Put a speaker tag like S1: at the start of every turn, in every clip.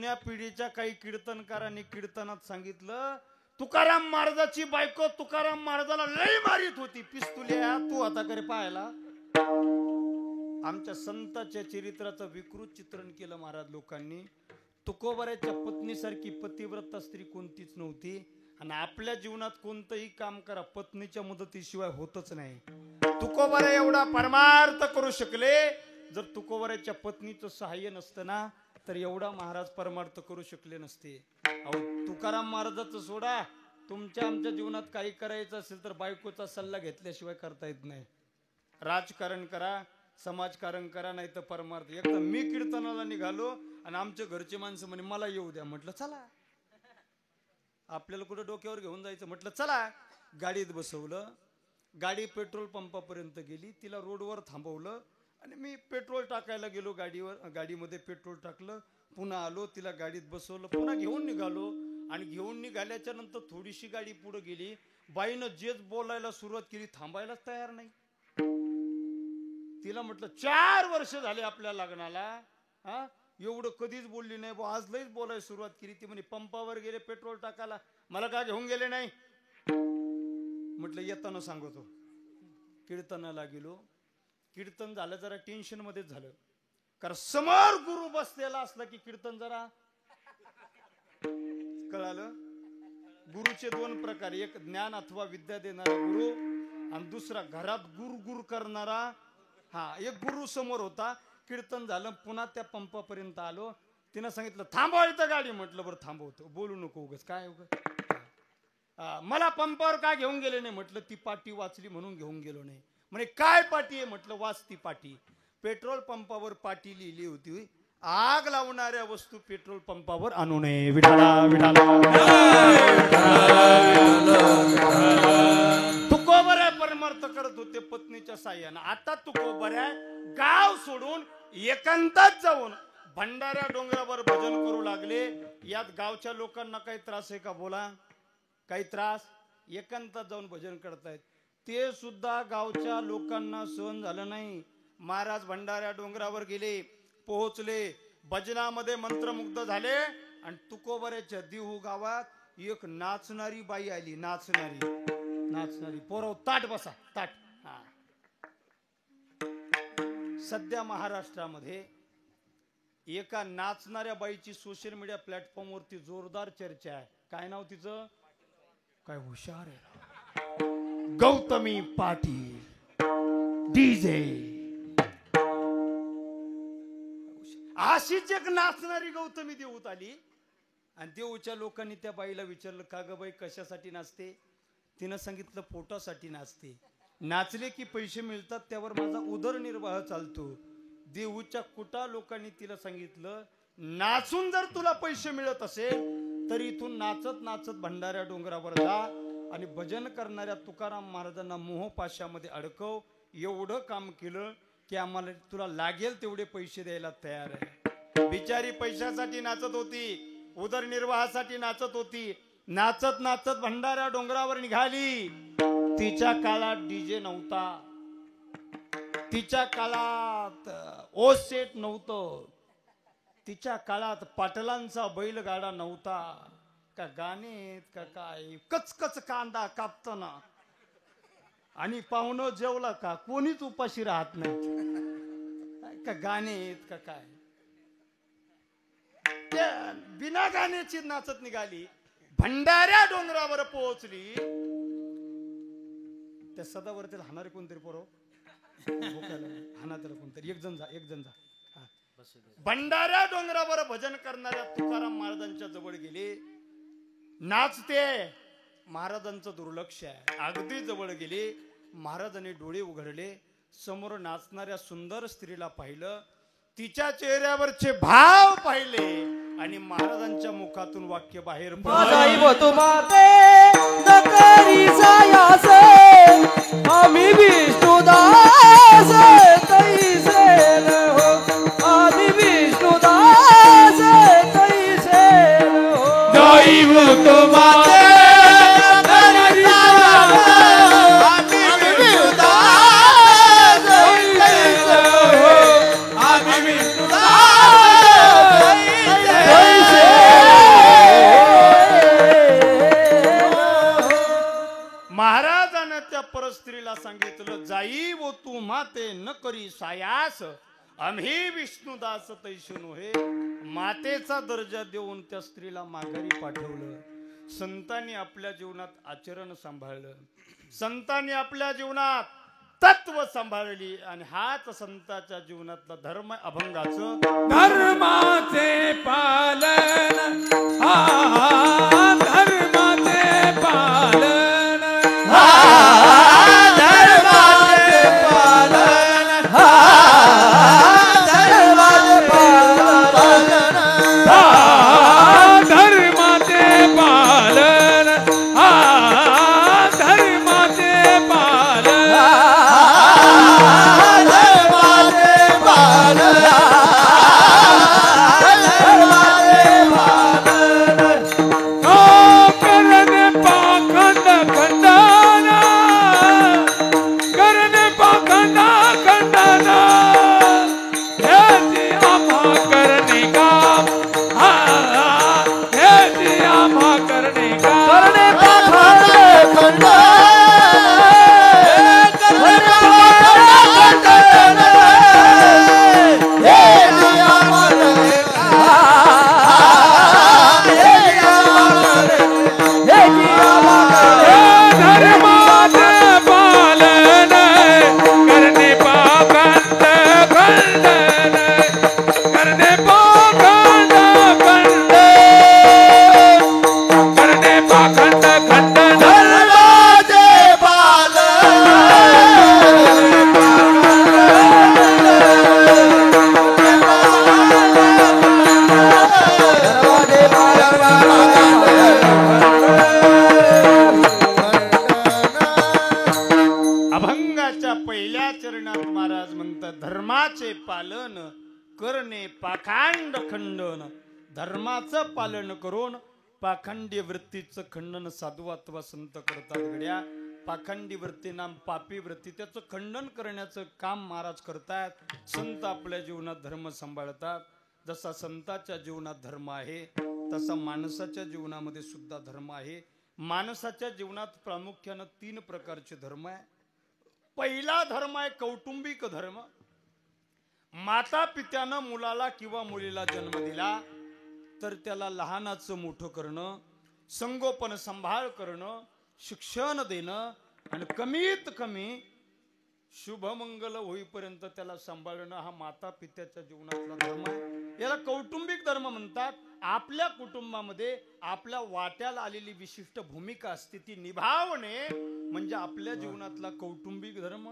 S1: जुन्या पिढीच्या काही कीर्तनकारांनी कीर्तनात सांगितलं, तुकाराम महाराजाची बायको तुकाराम महाराजाला लई मारित होती. पिस्तुल्या तू आता करे पाहायला. आमच्या संतांच्या चरित्राचं विकृत चित्रण केलं महाराज लोकांनी. तुकोबऱ्याच्या पत्नीसारखी पतिव्रता स्त्री कोणतीच नव्हती. आणि आपल्या जीवनात कोणतंही काम करा, पत्नीच्या मदतीशिवाय होतच नाही. तुकोबरा एवढा परमार्थ करू शकले. जर तुकोबऱ्याच्या पत्नीचं सहाय्य नसतं ना, तर एवढा महाराज परमार्थ करू शकले नसते. अहो तुकाराम महाराजाचं सोडा, तुमच्या आमच्या जीवनात काही करायचं असेल तर बायकोचा सल्ला घेतल्याशिवाय करता येत नाही. राजकारण करा, समाजकारण करा, नाही तर परमार्थ. एकदा मी कीर्तनाला निघालो आणि आमच्या घरचे माणसं म्हणे मला येऊ द्या. म्हटलं चला. आपल्याला कुठं डोक्यावर घेऊन जायचं, म्हटलं चला. गाडीत बसवलं, गाडी पेट्रोल पंपापर्यंत गेली, तिला रोडवर थांबवलं आणि मी पेट्रोल टाकायला गेलो. गाडीमध्ये पेट्रोल टाकलं, पुन्हा आलो, तिला गाडीत बसवलं, पुन्हा घेऊन निघालो. आणि घेऊन निघाल्याच्या नंतर थोडीशी गाडी पुढे गेली, बाईनं जेच बोलायला सुरुवात केली, थांबायलाच तयार नाही. तिला म्हटलं 4 वर्ष झाले आपल्या लग्नाला, हा एवढं कधीच बोलली नाही बा, आज लईच बोलायला सुरुवात केली. ती म्हणे पंपावर गेले पेट्रोल टाकायला, मला का घेऊन गेले नाही. म्हटलं येताना सांगतो. कीर्तनाला गेलो. कीर्तन झालं, जरा टेन्शन मध्येच झालं, कारण समोर गुरु बसलेला असला की कीर्तन जरा कळालं. गुरुचे 2 प्रकार, एक ज्ञान अथवा विद्या देणारा गुरु आणि दुसरा घरात गुर करणारा. हा, एक गुरु समोर होता. कीर्तन झालं, पुन्हा त्या पंपापर्यंत आलो. तिनं सांगितलं थांबवा इथं गाडी. म्हटलं बरं थांबवतो, बोलू नको उगाच. काय उगाच मला पंपावर काय घेऊन गेले नाही. म्हटलं ती पाटी वाचली म्हणून घेऊन गेलो नाही. म्हणे काय पाटी आहे. म्हटलं वाच ती पाटी. पेट्रोल पंपावर पाटी लिहिली होती, आग लावणाऱ्या वस्तू पेट्रोल पंपावर आणू नये. विठाला विठाला. तुकोबऱ्या परमार्थ करत होते पत्नीच्या साह्यानं. आता तुकोबऱ्या गाव सोडून एकांतात जाऊन भंडाऱ्या डोंगरावर भजन करू लागले. यात गावच्या लोकांना काही त्रास आहे का? बोला, काही त्रास? एकांतात जाऊन भजन करतायत, ते सुद्धा गावच्या लोकांना सहन झालं नाही. महाराज भंडाऱ्या डोंगरावर गेले, पोहोचले, भजनामध्ये मंत्रमुग्ध झाले. आणि तुकोबऱ्याच्या देहू गावात एक नाचणारी बाई आली. नाचणारी पोरव ताट बसा, ताट. सध्या महाराष्ट्रामध्ये एका नाचणाऱ्या बाईची सोशल मीडिया प्लॅटफॉर्मवरती जोरदार चर्चा आहे. काय नाव तिचं? काय हुशार आहे, गौतमी पाटील डीजे. अशीच एक नाचणारी गौतमी देऊत आली. आणि देऊच्या लोकांनी त्या बाईला विचारलं, का ग बाई कशासाठी नाचते? तिनं सांगितलं पोटासाठी नाचते. नाचले की पैसे मिळतात, त्यावर माझा उदरनिर्वाह चालतो. देऊच्या कुटा लोकांनी तिला सांगितलं, नाचून जर तुला पैसे मिळत असेल तर इथून नाचत नाचत भंडाऱ्या डोंगरावर जा आणि भजन करणाऱ्या तुकाराम महाराजांना मोहपाशामध्ये अडकव. एवढं काम केलं की आम्हाला तुला लागेल तेवढे पैसे द्यायला तयार आहे. बिचारी पैशासाठी नाचत होती, उदरनिर्वाहासाठी नाचत होती. नाचत नाचत भंडाऱ्या डोंगरावर निघाली. तिच्या काळात डीजे नव्हता, तिच्या काळात ओसेट नव्हतं, तिच्या काळात पाटलांचा बैलगाडा नव्हता. का गाणे का काय, कचकच कांदा कापताना आणि पाहुणं जेवला का कोणीच उपाशी राहत नाही. का गाणे का काय, त्या बिना गाण्याची नाचत निघाली. भंडाऱ्या डोंगरावर पोहोचली. त्या सदावरती हाणारे कोणतरी पोरव हाना, त्याला कोणतरी एक जण जा. भंडाऱ्या डोंगरावर भजन करणाऱ्या तुकाराम महाराजांच्या जवळ गेले. नाचते, महाराजांचं दुर्लक्ष आहे. अगदी जवळ गेले, महाराजांनी डोळे उघडले, समोर नाचणाऱ्या सुंदर स्त्रीला पाहिलं, तिच्या चेहऱ्यावरचे भाव पाहिले आणि महाराजांच्या मुखातून वाक्य बाहेर पडलं,
S2: आम्ही विष्णुदास तैसे हो, आम्ही विष्णुदास तैसे हो, दैव तुम्हारे आम्ही विष्णुदास तैसे
S1: तिला सांगितलं, जाई वो तू माते न करी सायास, आम्ही विष्णुदास तैशनो हे. मातेचा दर्जा देऊन त्या स्त्रीला माघारी पाठवलं. संतांनी आपल्या जीवनात आचरण सांभाळलं, संतांनी आपल्या जीवनात तत्व सांभाळली, आणि हाच संताच्या जीवनातला धर्म अभंगाचं.
S2: धर्माचे पालन हा धर्माचे पालन हा धर्माचे पालन हा धर्माचे पालन हा धर्माचे पालन हा धर्माचे पालन
S1: धर्माचे पालन करणे पाखंड खंडन. धर्माचं पालन करून पाखंडी वृत्तीचं खंडन साधुत्व संत करतात. गड्या पाखंडी वृत्ती नाम पापी वृत्ती, त्याचं खंडन करण्याचं काम महाराज करतात. संत आपल्या जीवनात धर्म सांभाळतात. जसा संताच्या जीवनात धर्म आहे तसा माणसाच्या जीवनामध्ये सुद्धा धर्म आहे. माणसाच्या जीवनात प्रामुख्यानं 3 प्रकारचे धर्म आहे. पहिला धर्म आहे कौटुंबिक धर्म. माता पित्यानं मुलाला किंवा मुलीला जन्म दिला तर त्याला लहानाचं मोठं करणं, संगोपन सांभाळ करणं, शिक्षण देणं आणि कमीत कमी शुभमंगल होईपर्यंत त्याला सांभाळणं हा माता पित्याच्या जीवनातला धर्म आहे. याला कौटुंबिक धर्म म्हणतात. आपल्या कुटुंबामध्ये आपल्या वाट्याला आलेली विशिष्ट भूमिका असते ती निभावणे म्हणजे आपल्या जीवनातला कौटुंबिक धर्म.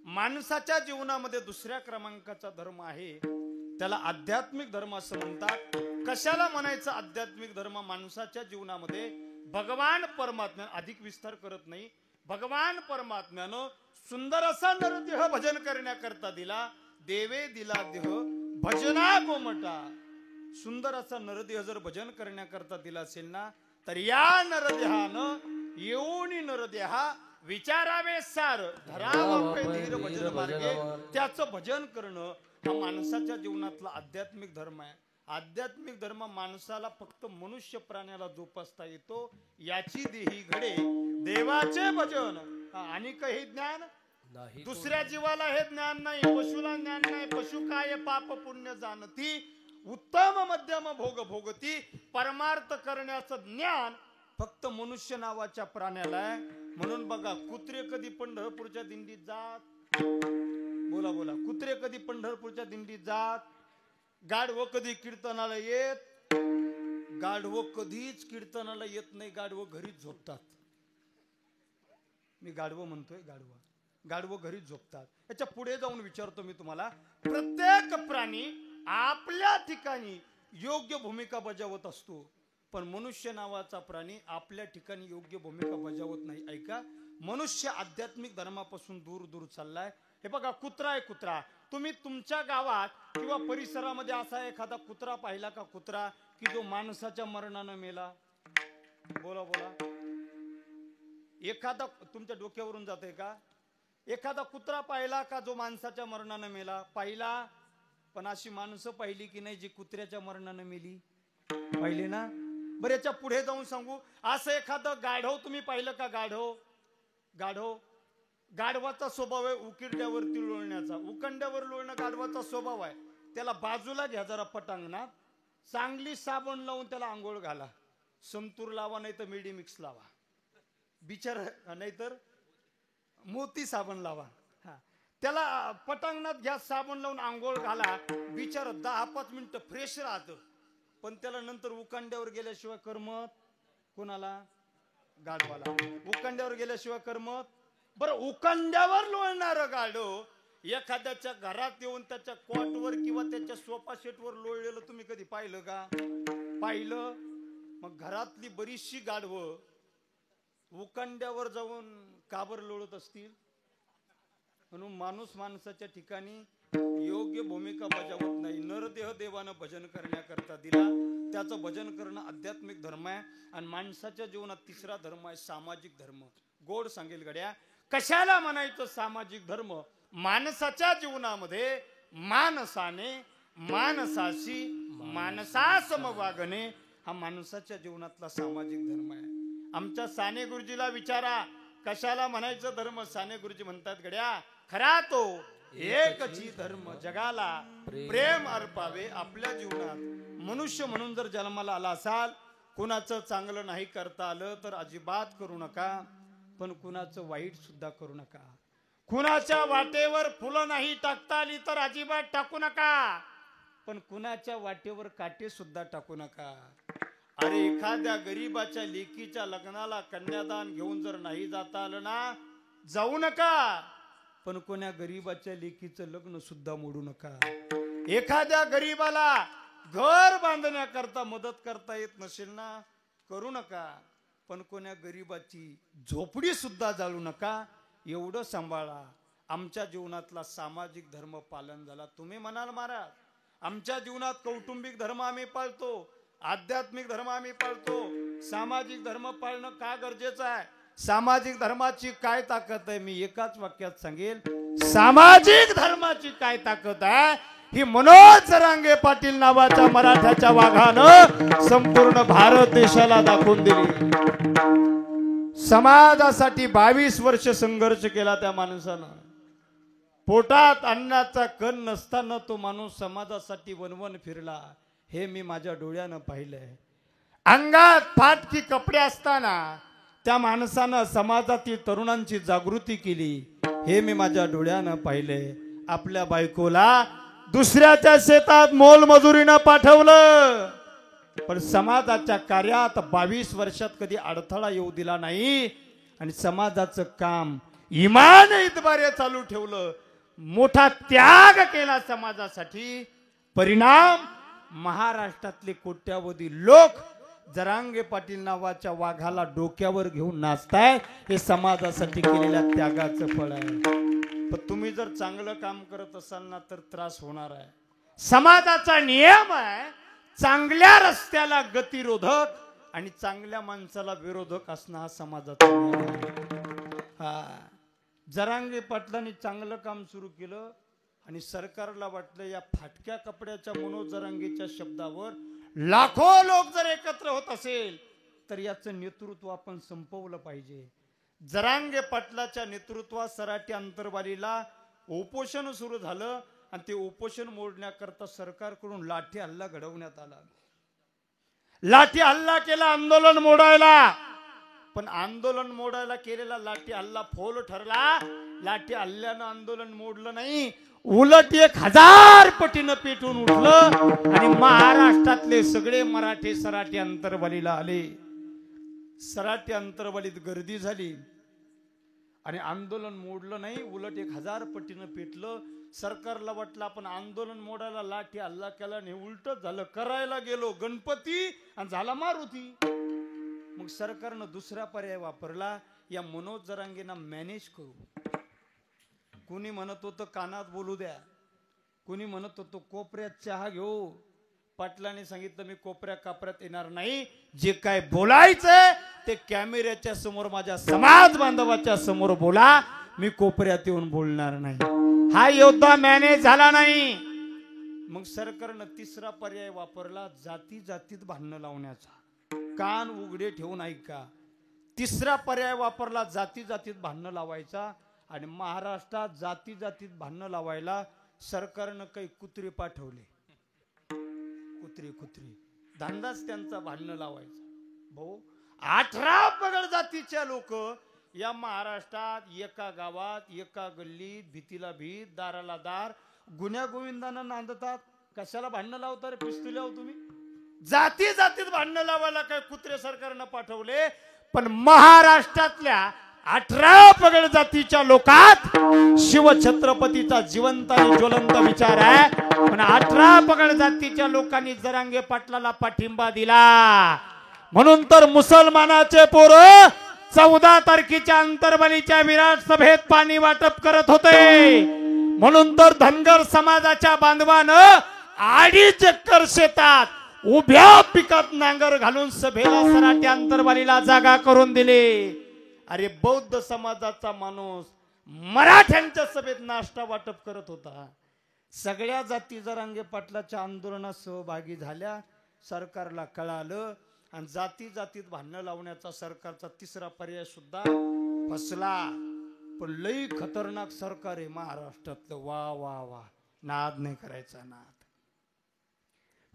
S1: माणसाच्या जीवनामध्ये दुसऱ्या क्रमांकाचा धर्म आहे त्याला आध्यात्मिक धर्म असं म्हणतात. कशाला म्हणायचं आध्यात्मिक धर्म? माणसाच्या जीवनामध्ये भगवान परमात्मा, अधिक विस्तार करत नाही, भगवान परमात्म्यानं सुंदर असा नरदेह भजन करण्याकरता दिला. देवे दिला देह भजना गोमटा. सुंदर असा नरदेह जर भजन करण्याकरता दिला असेल ना तर या नरदेहानं येऊन नरदेहा विचारावे सार धरावे धीर भजन मार्गे. त्याचं भजन करणं हा माणसाच्या जीवनातला आध्यात्मिक धर्म आहे. आध्यात्मिक धर्म माणसाला फक्त मनुष्य प्राण्याला जोपासता येतो. याची देही घडे देवाचे भजन. आणि काही ज्ञान दुसऱ्या जीवाला हे ज्ञान नाही, पशुला ज्ञान नाही. पशु काय पाप पुण्य जाणती, उत्तम मध्यम भोग भोगती. परमार्थ करण्याचं ज्ञान फक्त मनुष्य नावाच्या प्राण्याला आहे. म्हणून बघा, कुत्रे कधी पंढरपूरच्या दिंडीत जात? बोला बोला, कुत्रे कधी पंढरपूरच्या दिंडीत जात? गाढव कधी कीर्तनाला येत? गाढव कधीच कीर्तनाला येत नाही. गाढव घरीच झोपतात. मी गाढव म्हणतोय, गाढव घरीच झोपतात. याच्या पुढे जाऊन विचारतो मी तुम्हाला, प्रत्येक प्राणी आपल्या ठिकाणी योग्य भूमिका बजावत असतो, पण मनुष्य नावाचा प्राणी आपल्या ठिकाणी योग्य भूमिका बजावत नाही. ऐका, मनुष्य आध्यात्मिक धर्मापासून दूर दूर चाललाय. हे बघा, कुत्रा आहे. कुत्रा, तुम्ही तुमच्या गावात किंवा परिसरामध्ये असा एखादा कुत्रा पाहिला का? कुत्रा की जो माणसाच्या मरणानं मेला? बोला बोला, एखादा तुमच्या डोक्यावरून जाते का? एखादा कुत्रा पाहिला का जो माणसाच्या मरणानं मेला? पाहिला. पण अशी माणसं पाहिली की नाही जी कुत्र्याच्या मरणानं मेली? पाहिले ना. बरं, याच्या पुढे जाऊन सांगू, असं एखादं गाढव तुम्ही पाहिलं का? गाढव गाढवाचा स्वभाव आहे उकिरड्यावरती लोळण्याचा. उकंड्यावर लोळणं गाढवाचा स्वभाव आहे. त्याला बाजूला घ्या जरा पटांगणात, चांगली साबण लावून त्याला आंघोळ घाला. संतूर लावा नाही तर मेडी मिक्स लावा, बिचारा नाहीतर मोती साबण लावा. त्याला पटांगणात घ्या, साबण लावून आंघोळ घाला. बिचारा 10-5 मिनिटं फ्रेश राहतं. पण त्याला नंतर उकांड्यावर गेल्याशिवाय करमत कोणाला? गाढवाला. उकांड्यावर गेल्याशिवाय करमत. बरं, उकांड्यावर लोळणार गाढव एखाद्याच्या घरात येऊन त्याच्या कॉटवर किंवा त्याच्या सोफा सेटवर लोळलेलं तुम्ही कधी पाहिलं का? पाहिलं. मग घरातली बरीचशी गाढवं उकांड्यावर जाऊन काबर लोळत असतील. म्हणून माणूस माणसाच्या ठिकाणी योग्य भूमिका बजावत नाही. नरदेह देवानं भजन करण्याकरता दिला, त्याचं भजन करणं आध्यात्मिक धर्म आहे. आणि माणसाच्या जीवनात तिसरा धर्म आहे सामाजिक धर्म. गोड सांगेल गड्या, कशाला म्हणायचं सामाजिक धर्म? माणसाच्या जीवनामध्ये माणसाने माणसाशी माणसासम वागणे हा माणसाच्या जीवनातला सामाजिक धर्म आहे. आमच्या साने गुरुजीला विचारा कशाला म्हणायचं धर्म? साने गुरुजी म्हणतात गड्या, खरा तो एकची धर्म जगाला प्रेम अर्पावे. आपल्या जीवनात मनुष्य म्हणून जर जन्माला आला असाल, कुणाचं चांगलं नाही करता आलं तर अजिबात करू नका, पण कुणाचं वाईट सुद्धा करू नका. कुणाच्या वाटेवर फुलं नाही टाकता आली तर अजिबात टाकू नका, पण कुणाच्या वाटेवर काटे सुद्धा टाकू नका. अरे एखाद्या गरीबाच्या लेकीच्या लग्नाला कन्यादान घेऊन जर नाही जाता आलं ना, जाऊ नका, पण कोण्या गरीबाच्या लेकीचं लग्न सुद्धा मोडू नका. एखाद्या गरीबाला घर बांधण्याकरता मदत करता येत नसेल ना, करू नका, पण कोण्या गरीबाची झोपडी सुद्धा जाळू नका. एवढं सांभाळा. आमच्या जीवनातला सामाजिक धर्म पालन झाला. तुम्ही म्हणाल महाराज, आमच्या जीवनात कौटुंबिक धर्म आम्ही पाळतो, आध्यात्मिक धर्म आम्ही पाळतो, सामाजिक धर्म पाळणं का गरजेचं आहे? सामाजिक धर्माची काय ताकद आहे? मी एकाच वाक्यात सांगेल, सामाजिक धर्माची काय ताकद आहे ही मनोज जरांगे पाटील नावाच्या मराठ्याच्या वाघानं संपूर्ण भारत देशाला दाखवून दिली. समाजासाठी 22 वर्ष संघर्ष केला त्या माणसानं. पोटात अन्नाचा कण नसताना तो माणूस समाजासाठी वनवन फिरला. हे मी माझ्या डोळ्यानं पाहिलंय. अंगात फाटकी कपडे असताना त्या माणसानं समाजातील तरुणांची जागृती केली. हे मी माझ्या डोळ्यानं पाहिलंय. आपल्या बायकोला दुसऱ्याच्या शेतात मोलमजुरीनं पाठवलं, पण समाजाच्या कार्यात 22 वर्षात कधी अडथळा येऊ दिला नाही आणि समाजाचं काम इमानद्वारे चालू ठेवलं. मोठा त्याग केला समाजासाठी. परिणाम, महाराष्ट्रातले कोट्यावधी लोक जरांगे पाटील नावाच्या वाघाला डोक्यावर घेऊन नाचताय. हे समाजासाठी केलेल्या त्यागाचं फळ आहे. पण तुम्ही जर चांगलं काम करत असाल ना तर त्रास होणार आहे. समाजाचा नियम आहे, चांगल्या रस्त्याला गतिरोधक आणि चांगल्या माणसाला विरोधक असणं हा समाजाचा नियम आहे. जरांगे पाटलांनी चांगलं काम सुरू केलं आणि सरकारला वाटलं या फाटक्या कपड्याच्या मनोज जरांगेच्या शब्दावर लाखो लोक जर एकत्र होत असेल तर याचं नेतृत्व आपण संपवलं पाहिजे. जरांगे पाटलाच्या नेतृत्वात सराटी अंतरवालीला उपोषण सुरू झालं आणि ते उपोषण मोडण्याकरता सरकारकडून लाठी हल्ला घडवण्यात आला. लाठी हल्ला केला आंदोलन मोडायला, पण आंदोलन मोडायला केलेला लाठी हल्ला फोल ठरला. लाठी हल्ल्यानं आंदोलन मोडलं नाही, उलट 1000 पटीनं पेटून उठलं आणि महाराष्ट्रातले सगळे मराठे सराटी अंतरवालीला आले. सराटी अंतरवालीत गर्दी झाली आणि आंदोलन मोडलं नाही, उलट 1000 पटीनं पेटलं. सरकारला वाटलं आपण आंदोलन मोडायला लाठी हल्ला केला आणि उलटच झालं. करायला गेलो गणपती आणि झाला मारुती. मग सरकारनं दुसरा पर्याय वापरला, या मनोज जरांगेंना मॅनेज करू. कुणी म्हणत होतं कानात बोलू द्या, कुणी म्हणत होतं कोपऱ्यात चहा घेऊ. पाटलांनी सांगितलं मी कोपऱ्या कापऱ्यात येणार नाही, जे काय बोलायचंय ते कॅमेऱ्याच्या समोर माझ्या समाज बांधवाच्या समोर बोला, मी कोपऱ्यात येऊन बोलणार नाही. हा योद्धा मॅनेज झाला नाही. मग सरकारनं तिसरा पर्याय वापरला, जाती जातीत भांडणं लावण्याचा. कान उघडे ठेवून ऐका. तिसरा पर्याय वापरला जाती जातीत भांडणं लावायचा आणि महाराष्ट्रात जाती जातीत भांडणं लावायला सरकारनं काही कुत्रे पाठवले. कुत्रे धंदाच त्यांचा भांडणं लावायचा. भाऊ 18 पगड जातीच्या लोक या महाराष्ट्रात एका गावात एका गल्लीत भीतीला भीत दाराला दार गुन्ह्या गोविंदांना नांदतात. कशाला भांडणं लावता रे पिस्तुल लाव तुम्ही? जाती जातीत भांडणं लावायला काय कुत्रे सरकारनं पाठवले. पण महाराष्ट्रातल्या 18 पगड जातीच्या लोकात शिवछत्रपतीचा जिवंत आणि ज्वलंत विचार आहे. पण 18 पगड जातीच्या लोकांनी जरांगे पाटलाला पाठिंबा दिला. म्हणून तर मुसलमानाचे पोरं 14 तारखेच्या अंतर्बलीच्या विराट सभेत पाणी वाटप करत होते. म्हणून तर धनगर समाजाच्या बांधवानं 2.5 एकर शेतात उभ्या पिकात नांगर घालून सभेला सराटी अंतर्बलीला जागा करून दिली. अरे बौद्ध समाजाचा माणूस मराठ्यांच्या सभेत नाश्ता वाटप करत होता. सगळ्या जाती जरांगे पाटलाच्या आंदोलनात सहभागी झाल्या. सरकारला कळालं आणि जाती जातीत भांडणं लावण्याचा सरकारचा तिसरा पर्याय सुद्धा फसला. पण लई खतरनाक सरकार आहे महाराष्ट्रातलं. वा वा वा. नाद नाही करायचा.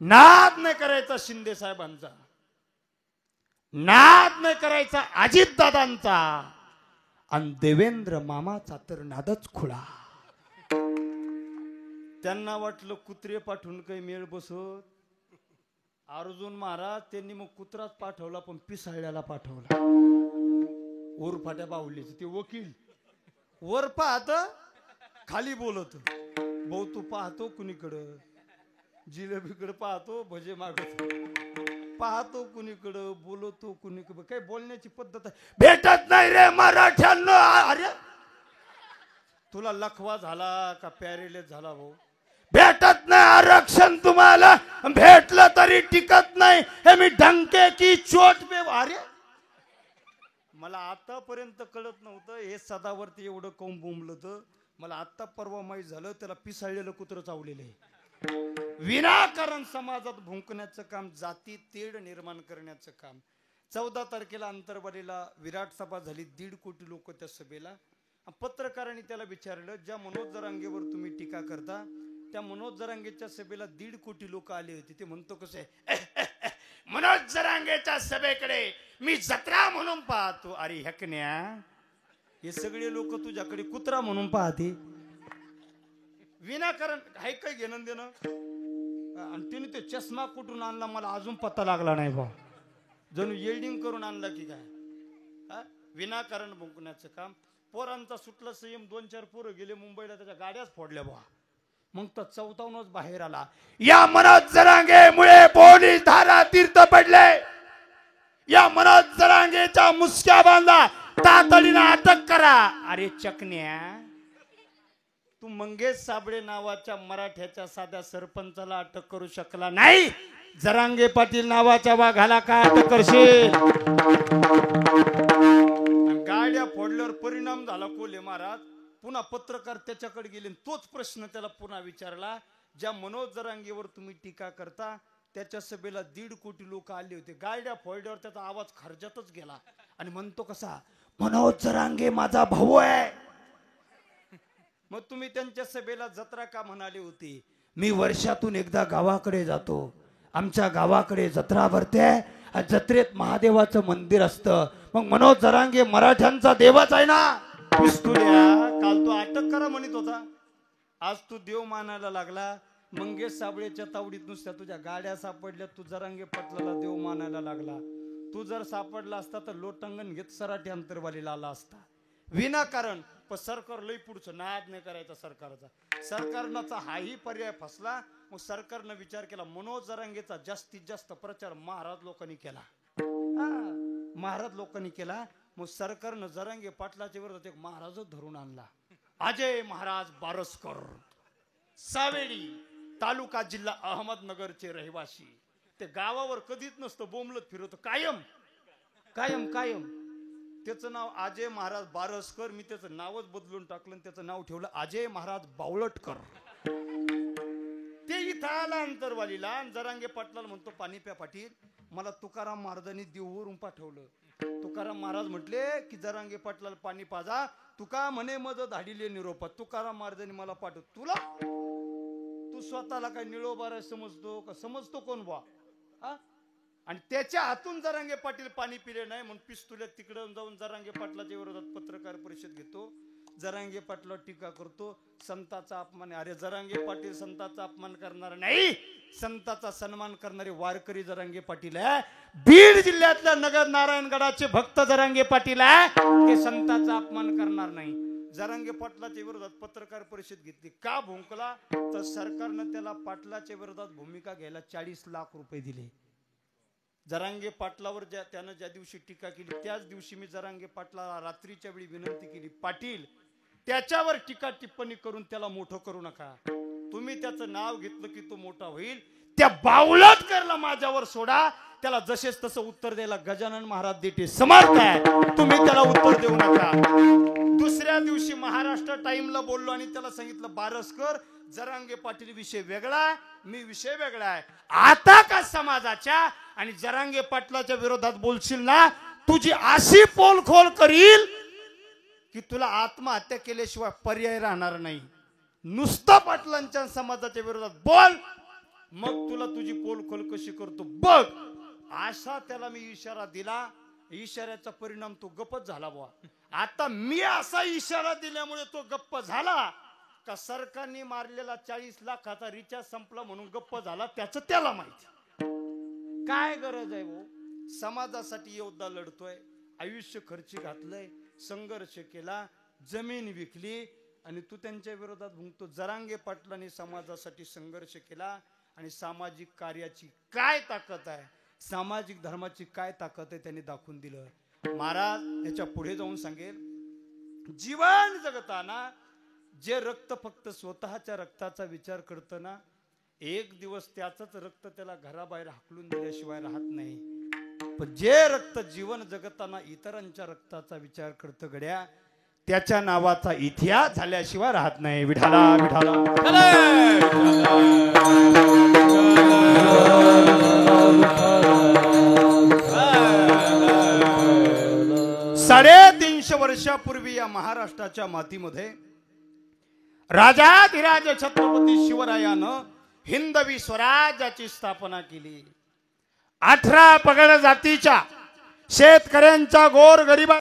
S1: नाद नाही करायचा शिंदे साहेबांचा. नाद नाही करायचा अजितदादांचा. आणि देवेंद्र मामाचा तर नादच खुळा. त्यांना वाटलं कुत्रे पाठवून काही मेळ बसत. अर्जुन महाराज त्यांनी मग कुत्राच पाठवला पण पिसाळ्याला पाठवला. उरफाट्या बाहुलीच ते वकील वर पाहत खाली बोलत. भाऊ तू पाहतो कुणीकडं जिलेबीकडे पाहतो भजे मागत पाहतो कुणीकडं बोलतो कुणीकडं. काही बोलण्याची पद्धत भेटत नाही रे मराठ्यांना. अरे तुला लखवा झाला का पॅरेलेस झाला भाऊ? भेटत नाही आरक्षण तुम्हाला. भेटलं तरी टिकत नाही. हे मी डंके की चोट पे. अरे मला आतापर्यंत कळत नव्हतं हे सदावरती एवढं कौम बोंबलं. मला आता परवा माहीत झालं त्याला पिसाळलेलं कुत्रं चावलेलं आहे. विनाकारण समाजात भुंकण्याचं काम जाती तेढ निर्माण करण्याचं काम. 14 तारखेला अंतर्बलीला विराट सभा झाली. 1.5 कोटी लोक त्या सभेला. पत्रकारांनी त्याला विचारलं ज्या मनोज जरांगेवर तुम्ही टीका करता त्या मनोज जरांगेच्या सभेला 1.5 कोटी लोक आले होते. ते म्हणतो कसं आहे मनोज जरांगेच्या सभेकडे मी जत्रा म्हणून पाहतो. अरे हकन्या हे सगळे लोक तुझ्याकडे कुत्रा म्हणून पाहते. विनाकारण हाय काय घेणं देणं. आणि तिने ते चष्मा कुठून आणला मला अजून पत्ता लागला नाही भाऊ. जणू येल्डिंग करून आणला की काय. विनाकारण भुंकण्याचं काम. पोरांचा सुटला संयम. 2-4 पोरं गेले मुंबईला त्याच्या गाड्याच फोडल्या बा. मग तर 54 बाहेर आला. या मनोज जरांगेमुळे पोलीस धारा तीर्थ पडले. या मनोज जरांगेच्या मुसक्या बांधा तातडीनं अटक करा. अरे चकन्या तू मंगेश साबळे नावाच्या मराठ्याच्या साध्या सरपंचाला अटक करू शकला नाही. जरांगे पाटील नावाच्या वाघाला काय अटक करशील? गाड्या फोडल्यावर परिणाम झाला कोल्हे महाराज. पुन्हा पत्रकार त्याच्याकडे गेले. तोच प्रश्न त्याला पुन्हा विचारला. ज्या मनोज जरांगेवर तुम्ही टीका करता त्याच्या सभेला 1.5 कोटी लोक आले होते. गाड्या फोडल्यावर त्याचा आवाज खर्जातच गेला. आणि म्हणतो कसा मनोज जरांगे माझा भाऊ आहे. मग तुम्ही त्यांच्या सभेला जत्रा का म्हणाले होते? मी वर्षातून एकदा गावाकडे जातो. आमच्या गावाकडे जत्रा भरते. जत्रेत महादेवाचं मंदिर असतं. मग मनोज जरांगे मराठ्यांचा देवच आहे ना. पिस्तुल्या काल तो अटक करा म्हणत होता. आज तू देव मानायला लागला. मंगेश साबळेच्या तावडीत नुसत्या तुझ्या गाड्या सापडल्या. तू जरांगे पाटलाला देव मानायला लागला. तू जर सापडला असता तर लोटंगण घेत सराठी अंतर्वालीला आला असता. विनाकारण. पण सरकार लई पुढचं. नाद नाही करायचा सरकारचा. सरकारनाचा हाही पर्याय फसला. मग सरकारनं विचार केला मनोज जरांगेचा जास्तीत जास्त प्रचार महाराज लोकांनी केला. महाराज लोकांनी केला. मग सरकारनं जरांगे पाटलाच्या विरोधात एक महाराजच धरून आणला. अजय महाराज बारसकर सावेडी तालुका जिल्हा अहमदनगरचे रहिवासी. ते गावावर कधीच नसतं बोंबलत फिरवतो कायम कायम कायम. त्याचं नाव अजय महाराज बारसकर. मी त्याचं नावच बदलून टाकलं. त्याचं नाव ठेवलं अजय महाराज बावळटकर. ते इथं आला अंतरवालीला. जरांगे पाटलाला म्हणतो पाणी प्या पाटील. मला तुकाराम महाराजांनी देहूवरून पाठवलं. तुकाराम महाराज म्हटले की जरांगे पाटलाला पाणी पाजा. तुका म्हणे मज धाडिले निरोपा. तुकाराम महाराजांनी मला पाठव. तुला तू स्वतःला काय निळोबारा समजतो का? समजतो कोण बा? आणि त्याच्या हातून जरांगे पाटील पाणी पिले नाही म्हणून पिस्तुल्यात तिकडे जाऊन जरांगे पाटलाच्या विरोधात पत्रकार परिषद घेतो. जरांगे पाटलावर टीका करतो. संताचा अपमान. अरे जरांगे पाटील संताचा अपमान करणार नाही, संताचा सन्मान करणारे वारकरी जरांगे पाटील आहे. बीड जिल्ह्यातल्या नगर नारायणगडाचे भक्त जरांगे पाटील आहे, ते संताचा अपमान करणार नाही. जरांगे पाटलाच्या विरोधात पत्रकार परिषद घेतली. का भुंकला? तर सरकारनं त्याला पाटलाच्या विरोधात भूमिका घ्यायला 40 लाख रुपये दिले. जरांगे पाटलावर त्यानं ज्या दिवशी टीका केली त्याच दिवशी मी जरांगे पाटलाला रात्रीच्या वेळी विनंती केली, पाटील त्याच्यावर टीका टिप्पणी करून त्याला मोठं करू नका. तुम्ही त्याचं नाव घेतलं की तो मोठा होईल. त्या बावळटकरला माझ्यावर सोडा. त्याला जसेच तसं उत्तर द्यायला गजानन महाराज देते समर्थ आहे. तुम्ही त्याला उत्तर देऊ नका. दुसऱ्या दिवशी महाराष्ट्र टाइमला बोललो आणि त्याला सांगितलं, बारसकर जरांगे पाटील विषय वेगळा आहे, मी विषय वेगळा आहे. आता का समाजाच्या आणि जरांगे पाटलाच्या विरोधात बोलशील ना, तुझी अशी पोलखोल करील की तुला आत्महत्या केल्याशिवाय पर्याय राहणार नाही. नुसतं पाटलांच्या समाजाच्या विरोधात बोल, मग तुला तुझी पोलखोल कशी करतो बघ. असा त्याला मी इशारा दिला. इशाऱ्याचा परिणाम तो गप्पच झाला बुवा. आता मी असा इशारा दिल्यामुळे तो गप्प झाला का सरकारने मारलेला 40 लाखाचा रिचार्ज संपला म्हणून गप्प झाला, त्याचं त्याला माहिती. काय गरज आहे भाऊ? समाजासाठी योद्धा लढतोय, आयुष्य खर्ची घातलंय, संघर्ष केला, जमीन विकली आणि तू त्यांच्या विरोधात भुंकतो. जरांगे पाटलांनी समाजासाठी संघर्ष केला आणि सामाजिक कार्याची काय ताकद आहे, सामाजिक धर्माची काय ताकद आहे त्यांनी दाखवून दिलं. महाराज याच्या पुढे जाऊन सांगेल, जीवन जगताना जे रक्त फक्त स्वतःच्या रक्ताचा विचार करतं ना, एक दिवस त्याचंच रक्त त्याला घराबाहेर हाकलून दिल्याशिवाय राहत नाही. पण जे रक्त जीवन जगताना इतरांच्या रक्ताचा विचार करतं गड्या, त्याच्या नावाचा इतिहास झाल्याशिवाय राहत नाही. विठाला विठाला 350 वर्षापूर्वी या महाराष्ट्राच्या मातीमध्ये राजाधिराज छत्रपती शिवरायानं हिंदवी स्वराज्याची स्थापना केली. 18 पगड जातीच्या शेतकऱ्यांच्या गोर गरिबा